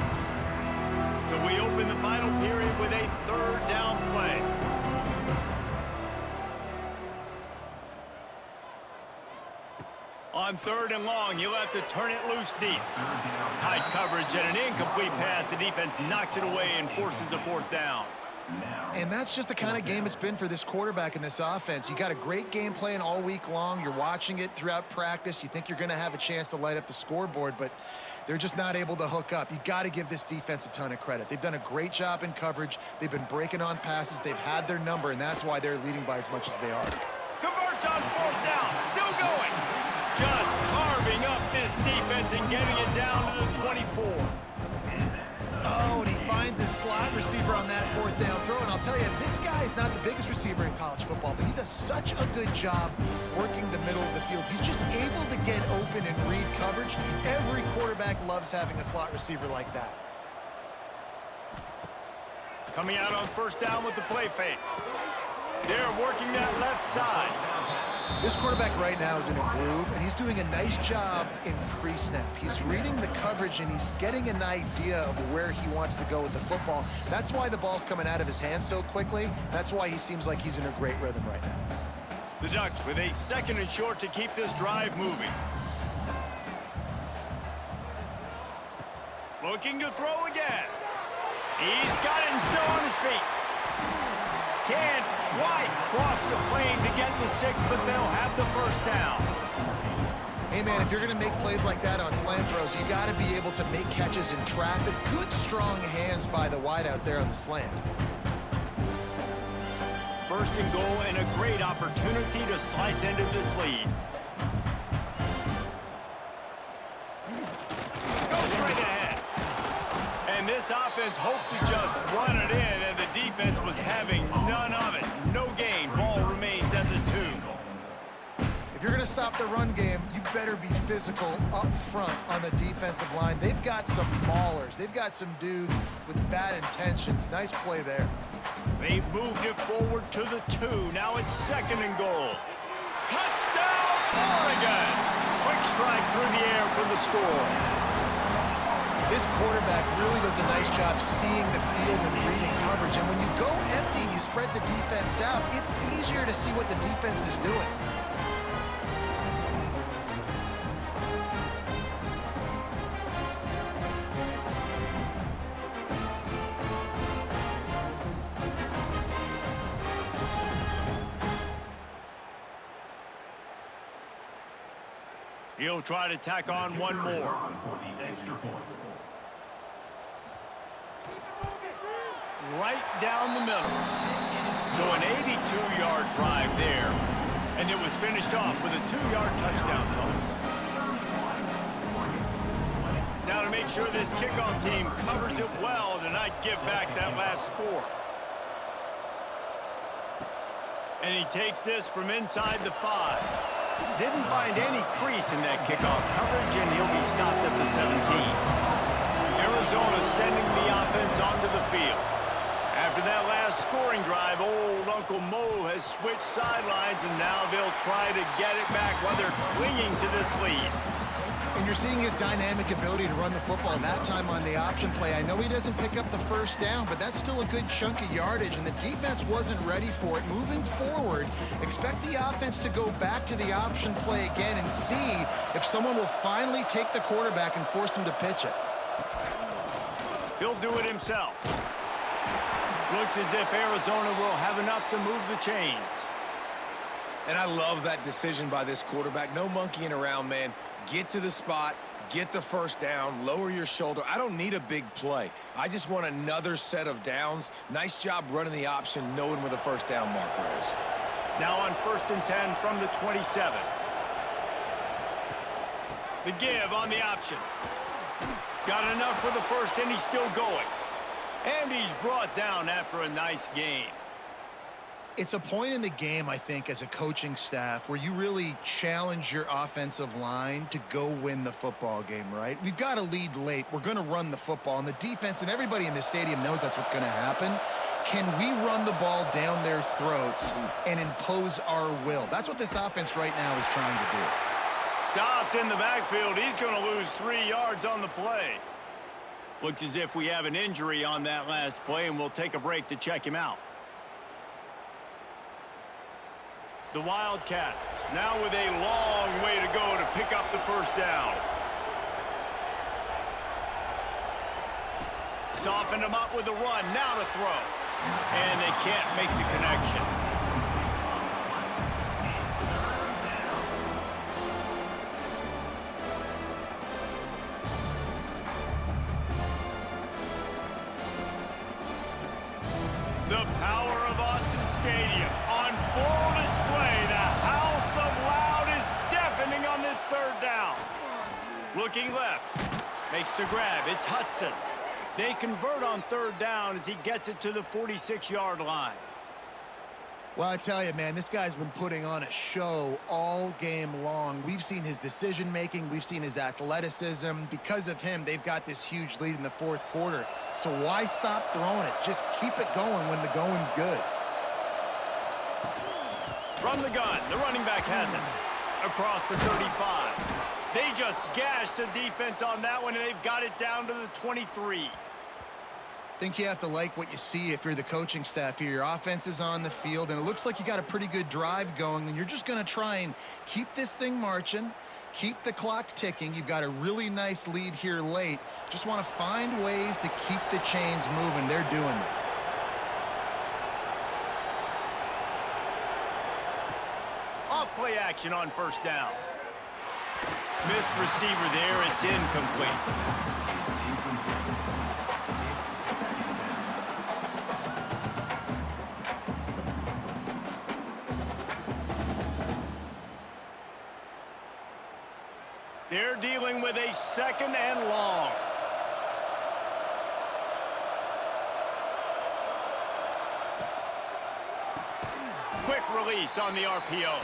So we open the final period with a third down play. On third and long, you'll have to turn it loose deep. Tight coverage and an incomplete pass. The defense knocks it away and forces a fourth down. And that's just the kind of game it's been for this quarterback in this offense. You got a great game plan all week long. You're watching it throughout practice. You think you're going to have a chance to light up the scoreboard, but they're just not able to hook up. You got to give this defense a ton of credit. They've done a great job in coverage. They've been breaking on passes. They've had their number, and that's why they're leading by as much as they are. Converts on fourth down. Still going. Just carving up this defense and getting it down to the 24. Oh, and he finds his slot receiver on that fourth down throw. And I'll tell you, this guy is not the biggest receiver in college football, but he does such a good job working the middle of the field. He's just able to get open and read coverage. Every quarterback loves having a slot receiver like that. Coming out on first down with the play fake. They're working that left side. This quarterback right now is in a groove, and he's doing a nice job in pre-snap. He's reading the coverage, and he's getting an idea of where he wants to go with the football. That's why the ball's coming out of his hands so quickly. That's why he seems like he's in a great rhythm right now. The Ducks with a second and short to keep this drive moving. Looking to throw again. He's got it and still on his feet. Can't quite cross the plane to get the 6, but they'll have the first down. Hey, man, if you're going to make plays like that on slant throws, you got to be able to make catches in traffic. Good, strong hands by the wide out there on the slant. first and goal and a great opportunity to slice into this lead. Go straight ahead. And this offense hoped to just run it in, and the defense was having none of it. No gain. Ball remains at the 2. If you're going to stop the run game, you better be physical up front on the defensive line. They've got some maulers. They've got some dudes with bad intentions. Nice play there. They've moved it forward to the 2. Now it's second and goal. Touchdown, Oregon! Quick strike through the air for the score. This quarterback really does a nice job seeing the field and reading coverage. And when you go empty and you spread the defense out, it's easier to see what the defense is doing. He'll try to tack on one more. For the extra point. Right down the middle. So an 82-yard drive there. And it was finished off with a 2-yard touchdown toss. Now to make sure this kickoff team covers it well to not give back that last score. And he takes this from inside the 5. Didn't find any crease in that kickoff coverage, and he'll be stopped at the 17. Arizona sending the offense onto the field. After that last scoring drive, old Uncle Mo has switched sidelines, and now they'll try to get it back while they're clinging to this lead. And you're seeing his dynamic ability to run the football, that time on the option play. I know he doesn't pick up the first down, but that's still a good chunk of yardage, and the defense wasn't ready for it. Moving forward, expect the offense to go back to the option play again and see if someone will finally take the quarterback and force him to pitch it. He'll do it himself. Looks as if Arizona will have enough to move the chains. And I love that decision by this quarterback. No monkeying around, man. Get to the spot, get the first down, lower your shoulder. I don't need a big play. I just want another set of downs. Nice job running the option, knowing where the first down marker is. Now on 1st and 10 from the 27. The give on the option. Got enough for the first, and he's still going. And he's brought down after a nice gain. It's a point in the game, I think, as a coaching staff where you really challenge your offensive line to go win the football game, right? We've got a lead late. We're going to run the football, and the defense and everybody in the stadium knows that's what's going to happen. Can we run the ball down their throats and impose our will? That's what this offense right now is trying to do. Stopped in the backfield. He's going to lose 3 yards on the play. Looks as if we have an injury on that last play, and we'll take a break to check him out. The Wildcats now with a long way to go to pick up the first down. Softened them up with a run, now to throw. And they can't make the connection. The power of Autzen Stadium on full display. The house of loud is deafening on this third down. Looking left. Makes the grab. It's Hudson. They convert on third down as he gets it to the 46-yard line. Well, I tell you, man, this guy's been putting on a show all game long. We've seen his decision-making. We've seen his athleticism. Because of him, they've got this huge lead in the fourth quarter. So why stop throwing it? Just keep it going when the going's good. From the gun, the running back has it. Across the 35. They just gashed the defense on that one, and they've got it down to the 23. I think you have to like what you see if you're the coaching staff here. Your offense is on the field, and it looks like you got a pretty good drive going, and you're just going to try and keep this thing marching, keep the clock ticking. You've got a really nice lead here late. Just want to find ways to keep the chains moving. They're doing that. Off-play action on first down. Missed receiver there. It's incomplete. They're dealing with a 2nd and long. Quick release on the RPO.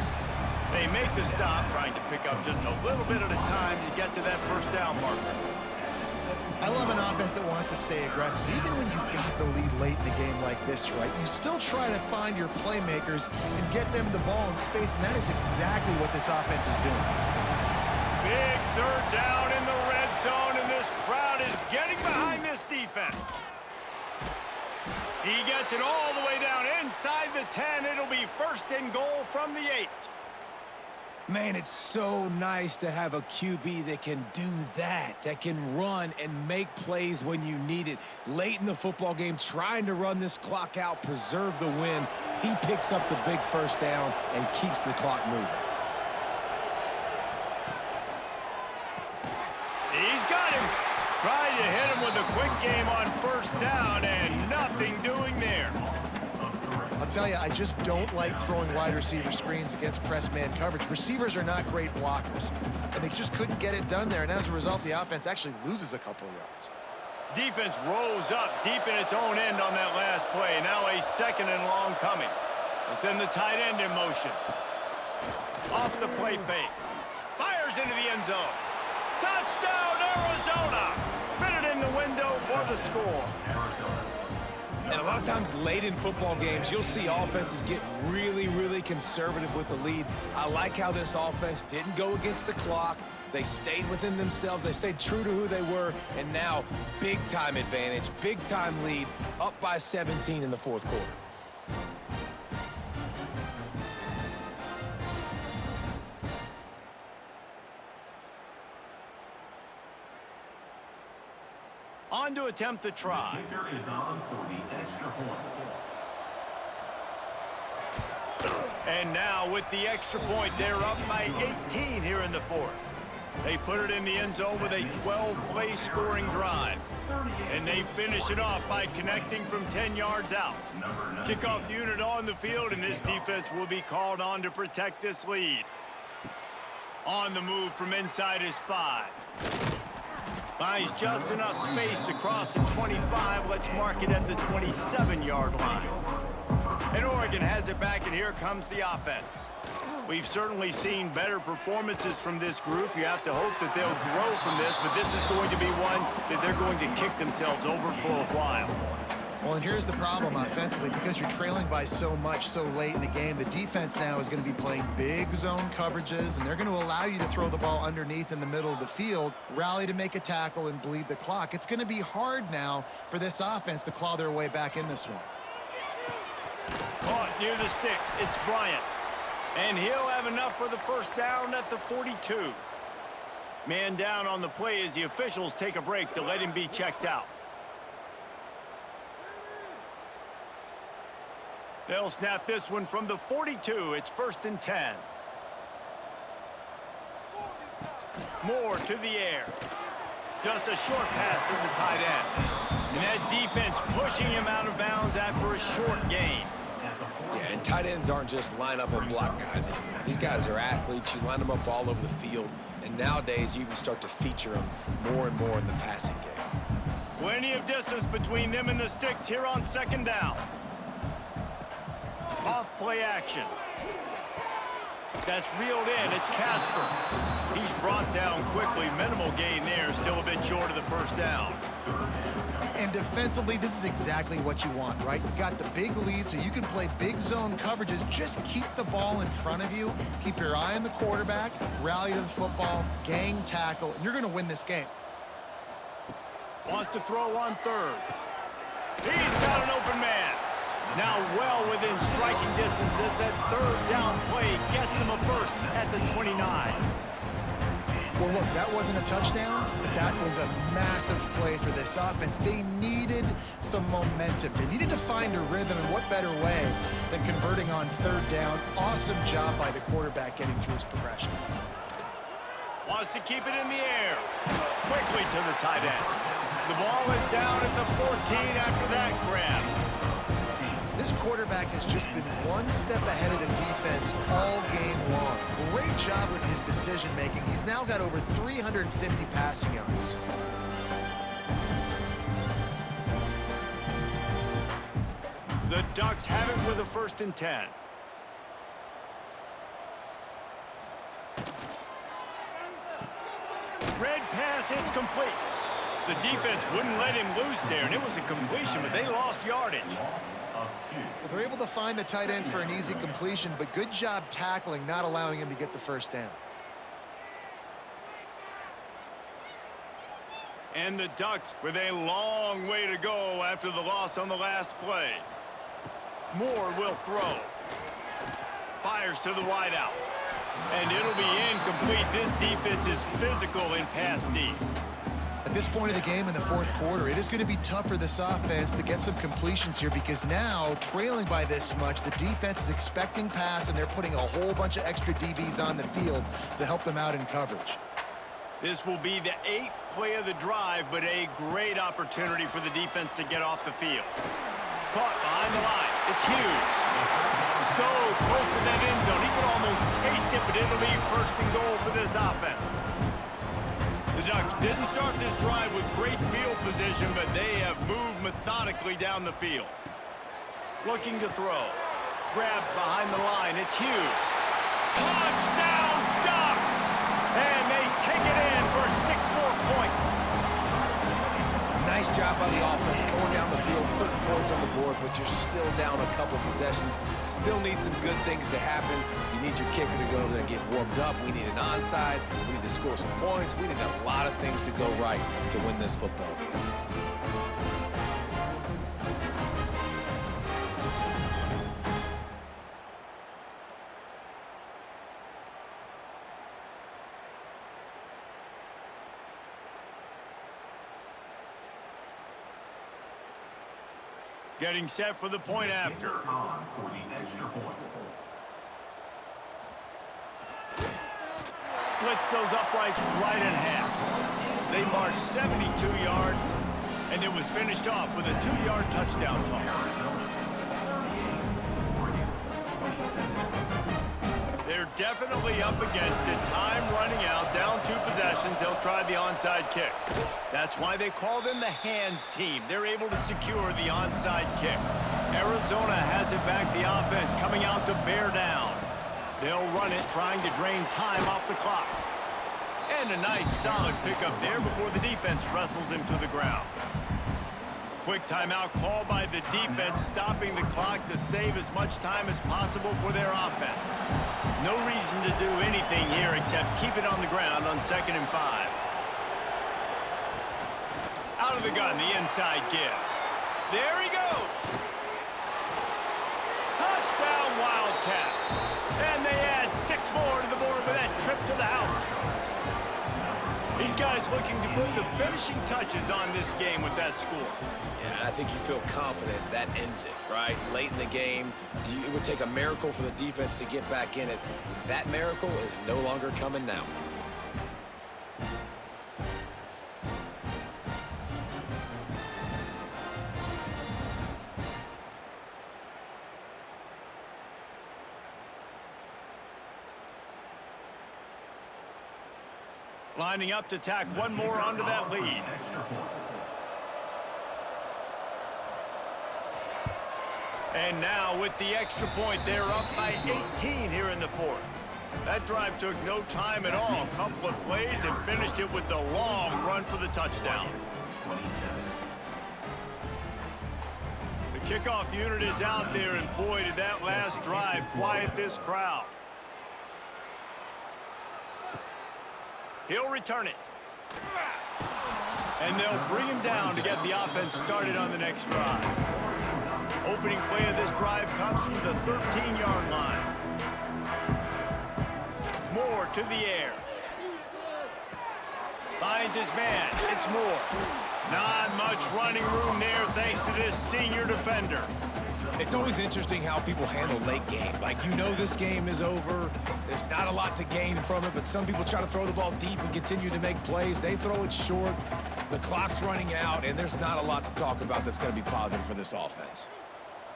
They make the stop, trying to pick up just a little bit at a time to get to that first down marker. I love an offense that wants to stay aggressive. Even when you've got the lead late in the game like this, right, you still try to find your playmakers and get them the ball in space, and that is exactly what this offense is doing. Big 3rd down in the red zone, and this crowd is getting behind this defense. He gets it all the way down inside the 10. It'll be 1st and goal from the 8. Man, it's so nice to have a QB that can do that can run and make plays when you need it. Late in the football game, trying to run this clock out, preserve the win. He picks up the big 1st down and keeps the clock moving. He's got him. Trying to hit him with a quick game on 1st down, and nothing doing there. I'll tell you, I just don't like throwing wide receiver screens against press man coverage. Receivers are not great blockers, and they just couldn't get it done there, and as a result, the offense actually loses a couple of yards. Defense rose up deep in its own end on that last play. Now a 2nd and long coming. They send the tight end in motion. Off the play fake. Fires into the end zone. Touchdown, Arizona! Fitted in the window for the score. And a lot of times late in football games, you'll see offenses get really, really conservative with the lead. I like how this offense didn't go against the clock. They stayed within themselves. They stayed true to who they were. And now, big-time advantage, big-time lead, up by 17 in the 4th quarter. On to attempt the try. The kicker is on for the extra point. And now with the extra point, they're up by 18 here in the 4th. They put it in the end zone with a 12-play scoring drive. And they finish it off by connecting from 10 yards out. Kickoff unit on the field, and this defense will be called on to protect this lead. On the move from inside his 5. Finds just enough space to cross the 25. Let's mark it at the 27-yard line. And Oregon has it back, and here comes the offense. We've certainly seen better performances from this group. You have to hope that they'll grow from this, but this is going to be one that they're going to kick themselves over for a while. Well, and here's the problem offensively. Because you're trailing by so much so late in the game, the defense now is going to be playing big zone coverages, and they're going to allow you to throw the ball underneath in the middle of the field, rally to make a tackle, and bleed the clock. It's going to be hard now for this offense to claw their way back in this one. Caught near the sticks. It's Bryant. And he'll have enough for the 1st down at the 42. Man down on the play as the officials take a break to let him be checked out. They'll snap this one from the 42. It's 1st and 10. Moore to the air. Just a short pass to the tight end. And that defense pushing him out of bounds after a short gain. Yeah, and tight ends aren't just line up and block guys anymore. These guys are athletes. You line them up all over the field. And nowadays, you can start to feature them more and more in the passing game. Plenty of distance between them and the sticks here on 2nd down. Off play action. That's reeled in. It's Casper. He's brought down quickly. Minimal gain there. Still a bit short of the 1st down. And defensively, this is exactly what you want, right? You got the big lead, so you can play big zone coverages. Just keep the ball in front of you. Keep your eye on the quarterback. Rally to the football. Gang tackle. And you're going to win this game. Wants to throw on 3rd. He's got an open man. Now well within striking distance as that 3rd down play gets him a 1st at the 29. Well, look, that wasn't a touchdown, but that was a massive play for this offense. They needed some momentum. They needed to find a rhythm, and what better way than converting on 3rd down. Awesome job by the quarterback getting through his progression. Wants to keep it in the air. Quickly to the tight end. The ball is down at the 14 after that grab. This quarterback has just been one step ahead of the defense all game long. Great job with his decision-making. He's now got over 350 passing yards. The Ducks have it with a 1st and 10. Red pass, it's complete. The defense wouldn't let him loose there, and it was a completion, but they lost yardage. Loss of 2. Well, they're able to find the tight end for an easy completion, but good job tackling, not allowing him to get the 1st down. And the Ducks with a long way to go after the loss on the last play. Moore will throw. Fires to the wideout. And it'll be incomplete. This defense is physical in pass D. At this point of the game in the 4th quarter, it is going to be tough for this offense to get some completions here because now, trailing by this much, the defense is expecting pass, and they're putting a whole bunch of extra DBs on the field to help them out in coverage. This will be the 8th play of the drive, but a great opportunity for the defense to get off the field. Caught behind the line. It's Hughes. So close to that end zone. He could almost taste it, but it'll be 1st and goal for this offense. The Ducks didn't start this drive with great field position, but they have moved methodically down the field. Looking to throw. Grabbed behind the line. It's Hughes. Touchdown, Ducks! And they take it in for 6 more points. Nice job by the offense going down the field, putting points on the board, but you're still down a couple possessions. Still need some good things to happen. You need your kicker to go over there and get warmed up. We need an onside. We need to score some points. We need a lot of things to go right to win this football game. Getting set for the point after. On for the extra point. Splits those uprights right in half. They marched 72 yards, and it was finished off with a 2-yard touchdown toss. They're definitely up against it. Time running out, down 2 possessions. They'll try the onside kick. That's why they call them the hands team. They're able to secure the onside kick. Arizona has it back, the offense coming out to bear down. They'll run it, trying to drain time off the clock. And a nice solid pickup there before the defense wrestles him to the ground. Quick timeout call by the defense, stopping the clock to save as much time as possible for their offense. No reason to do anything here except keep it on the ground on 2nd and 5. Out of the gun, the inside give. There he goes. Touchdown, Wildcats. And they add 6 more to the board with that trip to the house. These guys looking to put the finishing touches on this game with that score. Yeah, I think you feel confident that ends it, right? Late in the game, it would take a miracle for the defense to get back in it. That miracle is no longer coming now. Lining up to tack one more onto that lead. And now with the extra point, they're up by 18 here in the 4th. That drive took no time at all. A couple of plays and finished it with the long run for the touchdown. The kickoff unit is out there, and boy, did that last drive quiet this crowd. He'll return it. And they'll bring him down to get the offense started on the next drive. Opening play of this drive comes from the 13-yard line. Moore to the air. Finds his man. It's Moore. Not much running room there thanks to this senior defender. It's always interesting how people handle late game. Like, you know this game is over. There's not a lot to gain from it, but some people try to throw the ball deep and continue to make plays. They throw it short. The clock's running out, and there's not a lot to talk about that's going to be positive for this offense.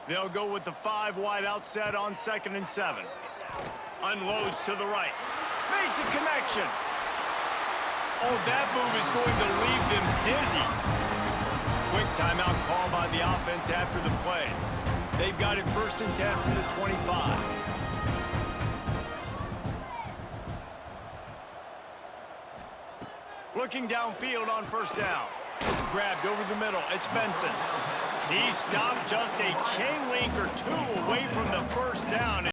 They'll go with the 5 wide out set on 2nd and 7. Unloads to the right. Makes a connection. Oh, that move is going to leave them dizzy. Quick timeout call by the offense after the play. They've got it 1st and 10 from the 25. Looking downfield on 1st down. Grabbed over the middle. It's Benson. He stopped just a chain link or two away from the 1st down.